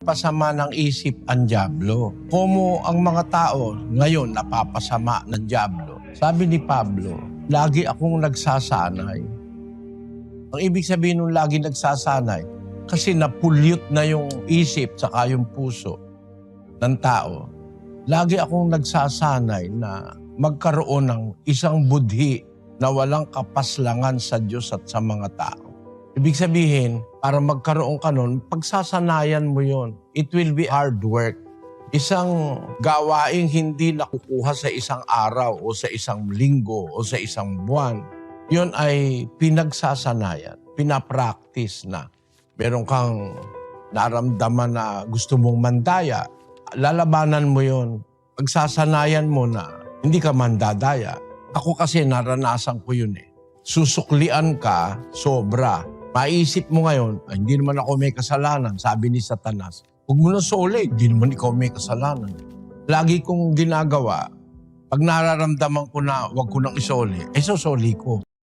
Pasama ng isip ang dyablo. Como ang mga tao ngayon napapasama ng dyablo. Sabi ni Pablo, lagi akong nagsasanay. Ang ibig sabihin ng lagi nagsasanay, kasi napulyot na yung isip saka yung puso ng tao. Lagi akong nagsasanay na magkaroon ng isang budhi na walang kapaslangan sa Diyos at sa mga tao. Ibig sabihin, para magkaroon ka nun, pagsasanayan mo yon. It will be hard work. Isang gawaing hindi nakukuha sa isang araw o sa isang linggo o sa isang buwan, yon ay pinagsasanayan, pinapractice na. Meron kang naramdaman na gusto mong mandaya, lalabanan mo yon. Pagsasanayan mo na hindi ka mandadaya. Ako kasi naranasan ko yun eh. Susuklian ka, sobra. Maisip mo ngayon, ay, hindi naman ako may kasalanan, sabi ni Satanas. Huwag mo na soli, hindi naman ikaw may kasalanan. Lagi kong ginagawa, pag nararamdaman ko na huwag ko nang isoli, sosoli ko.